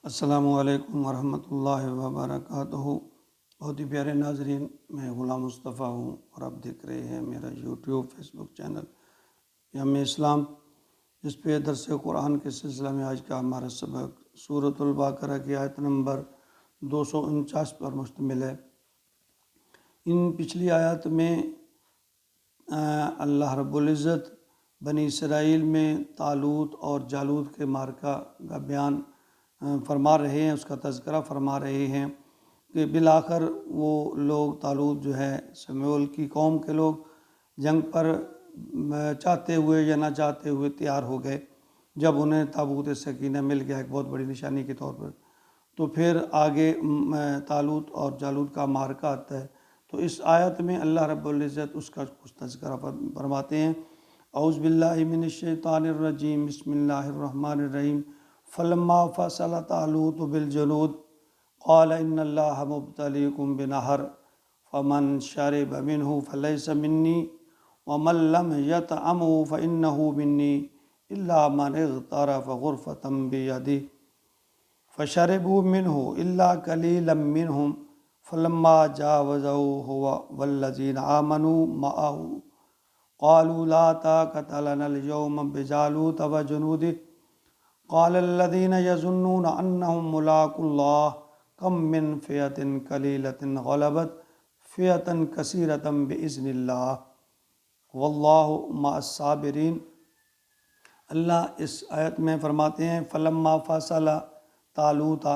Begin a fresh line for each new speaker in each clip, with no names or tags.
السلام علیکم ورحمۃ اللہ وبرکاتہ۔ بہت ہی پیارے ناظرین، میں غلام مصطفیٰ ہوں اور آپ دیکھ رہے ہیں میرا یوٹیوب فیس بک چینل یم اسلام، جس پہ درس قرآن کے سلسلہ میں آج کا ہمارا سبق سورۃ البقرہ کی آیت نمبر 249 پر مشتمل ہے۔ ان پچھلی آیات میں اللہ رب العزت بنی اسرائیل میں طالوت اور جالوت کے معرکہ کا بیان فرما رہے ہیں، اس کا تذکرہ فرما رہے ہیں کہ بالآخر وہ لوگ طالوت جو ہے سمیول کی قوم کے لوگ جنگ پر چاہتے ہوئے یا نہ چاہتے ہوئے تیار ہو گئے۔ جب انہیں تابوت سکینہ مل گیا ایک بہت بڑی نشانی کے طور پر، تو پھر آگے طالوت اور جالوت کا معرکہ آتا ہے۔ تو اس آیت میں اللہ رب العزت اس کا کچھ تذکرہ فرماتے ہیں۔ اعوذ باللہ من الشیطان الرجیم، بسم اللہ الرحمن الرحیم۔ فلما فصل طالوت بالجنود قال ان اللہ مبتلیکم بنہر فمن شرب منہ فلیس منی ومن لم یطعمہ فانہ منی الا من اغترف غرفۃ بیدہ فشربوا منہ الا قلیلا منہم فلما جاوزہ هو والذین آمنوا معہ قالوا لا طاقۃ لنا اليوم بجالوت وجنودہ قال الذين يظنون انهم ملاقو الله كم من فئة قليلة غلبت فئة كثيرة بإذن الله واللہ مع الصابرین۔ اللہ اس آیت میں فرماتے ہیں فلما فصل طالوت،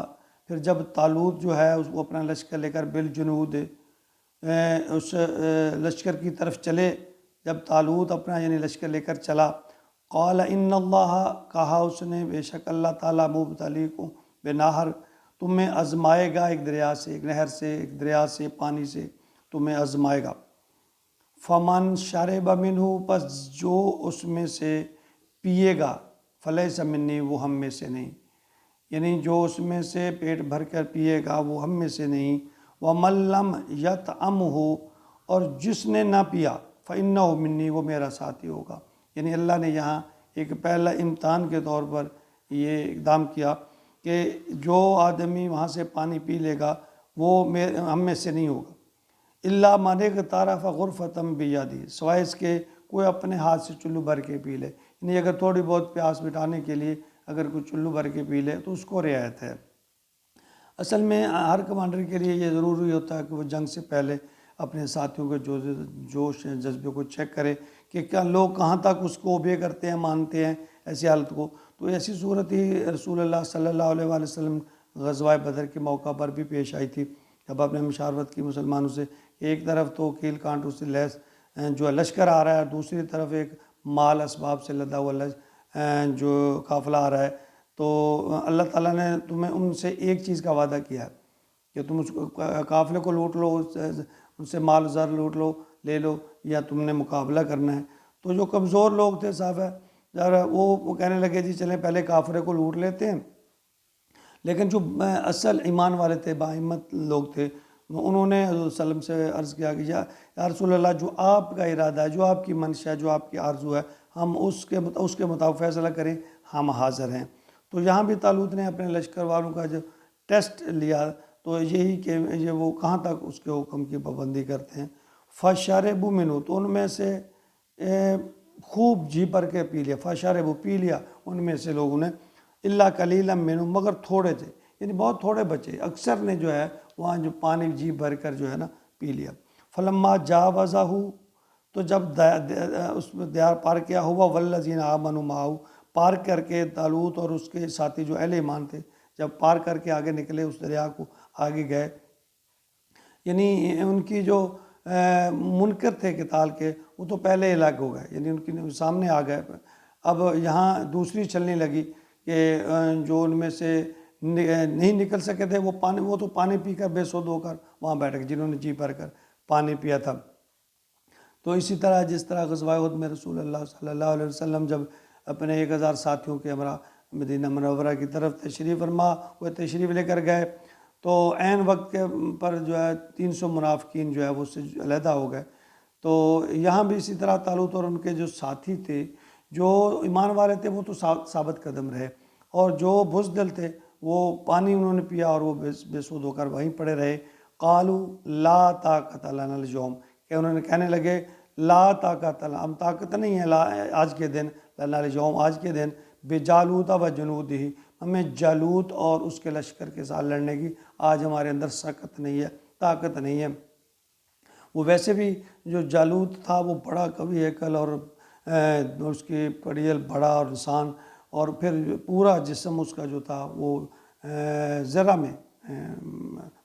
پھر جب طالوت جو ہے وہ اپنا لشکر لے کر بالجنود اس لشکر کی طرف چلے، جب طالوت اپنا یعنی لشکر لے کر چلا، قال ان اللہ، کہا اس نے بے شک اللہ تعالیٰ مبتلیکم بنہر، تمہیں آزمائے گا ایک دریا سے، ایک نہر سے، ایک دریا سے، پانی سے تمہیں آزمائے گا۔ فمن شرب منہ، پس جو اس میں سے پیے گا، فلیس منی، وہ ہم میں سے نہیں، یعنی جو اس میں سے پیٹ بھر کر پیے گا وہ ہم میں سے نہیں۔ ومن لم یطعمہ، اور جس نے نہ پیا، فانہ منی، وہ میرا ساتھی ہوگا۔ یعنی اللہ نے یہاں ایک پہلا امتحان کے طور پر یہ اقدام کیا کہ جو آدمی وہاں سے پانی پی لے گا وہ ہم میں سے نہیں ہوگا۔ الا من اغترف غرفۃ بیدہ، سوائے اس کے کوئی اپنے ہاتھ سے چلو بھر کے پی لے، یعنی اگر تھوڑی بہت پیاس مٹانے کے لیے اگر کوئی چلو بھر کے پی لے تو اس کو رعایت ہے۔ اصل میں ہر کمانڈر کے لیے یہ ضروری ہوتا ہے کہ وہ جنگ سے پہلے اپنے ساتھیوں کے جوش جذبے کو چیک کرے کہ کیا لوگ کہاں تک اس کو اوبے کرتے ہیں، مانتے ہیں ایسی حالت کو۔ تو ایسی صورت ہی رسول اللہ صلی اللہ علیہ وآلہ وسلم غزوہ بدر کے موقع پر بھی پیش آئی تھی، جب آپ نے مشاورت کی مسلمانوں سے کہ ایک طرف تو کیل کانٹوں سے لیس جو ہے لشکر آ رہا ہے، اور دوسری طرف ایک مال اسباب سے لدا ہوا جو قافلہ آ رہا ہے، تو اللہ تعالیٰ نے تمہیں ان سے ایک چیز کا وعدہ کیا ہے کہ تم اس قافلے کو لوٹ لو، ان سے مال زر لوٹ لو، لے لو، یا تم نے مقابلہ کرنا ہے۔ تو جو کمزور لوگ تھے صاحب ذرا وہ کہنے لگے جی چلیں پہلے کافرے کو لوٹ لیتے ہیں، لیکن جو اصل ایمان والے تھے، باہمت لوگ تھے، انہوں نے حضور صلی اللہ علیہ وسلم سے عرض کیا کہ یا رسول اللہ، جو آپ کا ارادہ ہے، جو آپ کی منشا ہے، جو آپ کی آرزو ہے، ہم اس کے مطابق فیصلہ کریں، ہم حاضر ہیں۔ تو یہاں بھی طالوت نے اپنے لشکر والوں کا جو ٹیسٹ لیا تو یہی کہ یہ وہ کہاں تک اس کے حکم کی پابندی کرتے ہیں۔ فشربوا منہ، تو ان میں سے خوب جی بھر کے پی لیا، فشربوا، پی لیا ان میں سے لوگوں نے، الا قلیلا منہم، مگر تھوڑے تھے، یعنی بہت تھوڑے بچے، اکثر نے جو ہے وہاں جو پانی جی بھر کر جو ہے نا پی لیا۔ فلما جاوزہ، تو جب اس میں دیار پار کیا، ہوا والذین آمنوا معہ، پار کر کے طالوت اور اس کے ساتھی جو اہل ایمان تھے، جب پار کر کے آگے نکلے اس دریا کو، آگے گئے، یعنی ان کی جو منکر تھے قتال کے وہ تو پہلے ہلاک ہو گئے، یعنی ان کے سامنے آ گئے۔ اب یہاں دوسری چلنے لگی کہ جو ان میں سے نہیں نکل سکے تھے وہ تو پانی پی کر بے سود ہو کر وہاں بیٹھ گئے، جنہوں نے جی بھر کر پانی پیا تھا۔ تو اسی طرح جس طرح غزوہ احد میں رسول اللہ صلی اللہ علیہ وسلم جب اپنے 1000 ساتھیوں کے ہمراہ مدینہ منورہ کی طرف تشریف فرما وہ تشریف لے کر گئے، تو عین وقت کے پر جو ہے 300 منافقین جو ہے وہ اس سے علیحدہ ہو گئے۔ تو یہاں بھی اسی طرح طالوت اور ان کے جو ساتھی تھے، جو ایمان والے تھے وہ تو ثابت قدم رہے، اور جو بزدل تھے وہ پانی انہوں نے پیا اور وہ بے سود ہو کر وہیں پڑے رہے۔ قالو لا طاقت لنا اليوم، کہ انہوں نے کہنے لگے لا طاقت لنا، ہم طاقت نہیں ہے آج کے دن، لنا اليوم آج کے دن، بجالوت و جنودہ، ہمیں جالوت اور اس کے لشکر کے ساتھ لڑنے کی آج ہمارے اندر سکت نہیں ہے، طاقت نہیں ہے۔ وہ ویسے بھی جو جالوت تھا وہ بڑا قوی ہیکل اور اس کی پڑیل بڑا اور انسان، اور پھر پورا جسم اس کا جو تھا وہ زرہ میں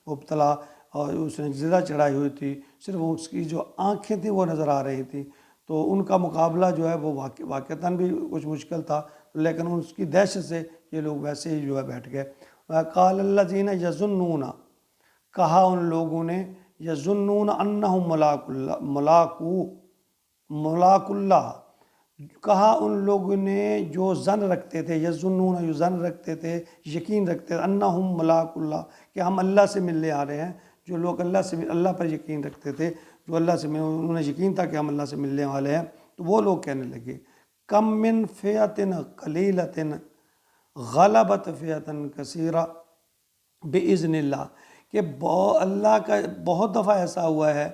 مبتلا، اور اس نے زرہ چڑھائی ہوئی تھی، صرف اس کی جو آنکھیں تھیں وہ نظر آ رہی تھیں، تو ان کا مقابلہ جو ہے وہ واقعتاً بھی کچھ مشکل تھا، لیکن اس کی دہشت سے یہ لوگ ویسے ہی جو ہے بیٹھ گئے۔ قال الذین یظنون، کہا ان لوگوں نے، یظنون انہم ملاق اللہ، کہا ان لوگوں نے جو ظن رکھتے تھے، یظنون جو ظن رکھتے تھے، یقین رکھتے تھے، انہم ملاق اللہ، کہ ہم اللہ سے ملنے آ رہے ہیں۔ جو لوگ اللہ پر یقین رکھتے تھے، جو اللہ سے انہوں نے یقین تھا کہ ہم اللہ سے ملنے والے ہیں، تو وہ لوگ کہنے لگے کم من فئۃ قلیلۃ غلبت فئۃ کثیرہ باذن اللہ، کہ اللہ کا بہت دفعہ ایسا ہوا ہے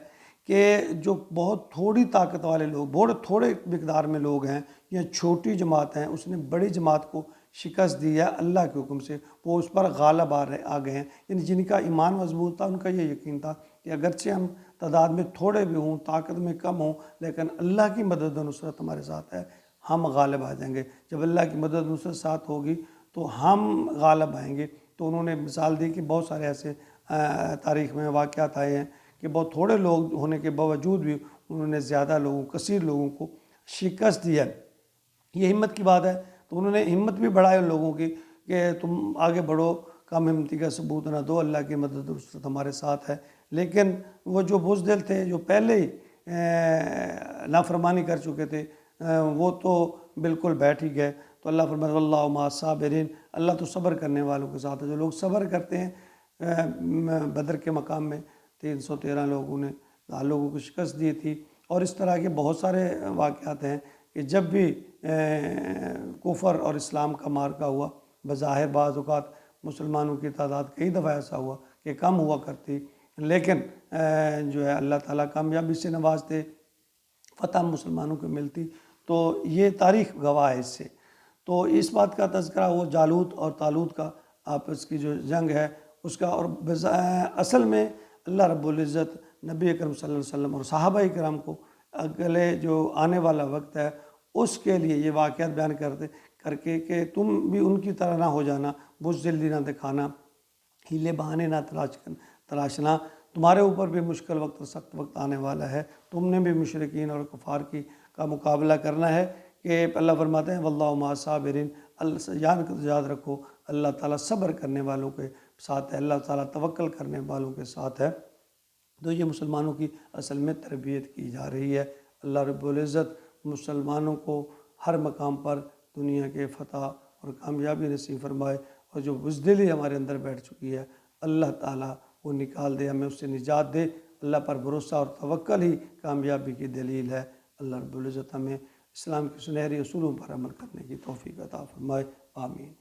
کہ جو بہت تھوڑی طاقت والے لوگ، بہت تھوڑے مقدار میں لوگ ہیں یا چھوٹی جماعت ہیں، اس نے بڑی جماعت کو شکست دی ہے اللہ کے حکم سے، وہ اس پر غالب آ گئے ہیں۔ یعنی جن کا ایمان مضبوط تھا، ان کا یہ یقین تھا کہ اگرچہ ہم تعداد میں تھوڑے بھی ہوں، طاقت میں کم ہوں، لیکن اللہ کی مدد و نصرت ہمارے ساتھ ہے، ہم غالب آ جائیں گے۔ جب اللہ کی مدد و نصرت ساتھ ہوگی تو ہم غالب آئیں گے۔ تو انہوں نے مثال دی کہ بہت سارے ایسے تاریخ میں واقعات آئے ہیں کہ بہت تھوڑے لوگ ہونے کے باوجود بھی انہوں نے زیادہ لوگوں، کثیر لوگوں کو شکست دی ہے۔ یہ ہمت کی بات ہے، تو انہوں نے ہمت بھی بڑھائی ان لوگوں کی کہ تم آگے بڑھو، کم ہمتی کا ثبوت نہ دو، اللہ کی مدد و نصرت ہمارے ساتھ ہے۔ لیکن وہ جو بزدل تھے، جو پہلے ہی نافرمانی کر چکے تھے، وہ تو بالکل بیٹھ ہی گئے۔ تو اللہ فرماتا ہے واللہ مع الصابرین، اللہ تو صبر کرنے والوں کے ساتھ ہے۔ جو لوگ صبر کرتے ہیں، بدر کے مقام میں 313 لوگوں نے لوگوں کو شکست دی تھی، اور اس طرح کے بہت سارے واقعات ہیں کہ جب بھی کفر اور اسلام کا معرکہ ہوا، بظاہر بعض اوقات مسلمانوں کی تعداد کئی دفعہ ایسا ہوا کہ کم ہوا کرتی، لیکن جو ہے اللہ تعالیٰ کامیابی سے نوازتے، فتح مسلمانوں کو ملتی۔ تو یہ تاریخ گواہ ہے اس سے۔ تو اس بات کا تذکرہ وہ جالوت اور طالوت کا آپس کی جو جنگ ہے اس کا، اور اصل میں اللہ رب العزت نبی اکرم صلی اللہ علیہ وسلم اور صحابہ کرام کو اگلے جو آنے والا وقت ہے اس کے لیے یہ واقعات بیان کر کے کہ تم بھی ان کی طرح نہ ہو جانا، بزدلی نہ دکھانا، ہیلے بہانے نہ تراشنا، تمہارے اوپر بھی مشکل وقت اور سخت وقت آنے والا ہے، تم نے بھی مشرکین اور کفار کا مقابلہ کرنا ہے۔ کہ اللہ فرماتے ہیں واللہ مع الصابرین، یاد رکھو اللہ تعالیٰ صبر کرنے والوں کے ساتھ ہے، اللہ تعالیٰ توکل کرنے والوں کے ساتھ ہے۔ تو یہ مسلمانوں کی اصل میں تربیت کی جا رہی ہے۔ اللہ رب العزت مسلمانوں کو ہر مقام پر دنیا کے فتح اور کامیابی نصیب فرمائے، اور جو بزدلی ہمارے اندر بیٹھ چکی ہے اللہ تعالیٰ وہ نکال دے، ہمیں اس سے نجات دے۔ اللہ پر بھروسہ اور توکل ہی کامیابی کی دلیل ہے۔ اللہ رب العزت ہمیں اسلام کے سنہری اصولوں پر عمل کرنے کی توفیق عطا فرمائے، آمین۔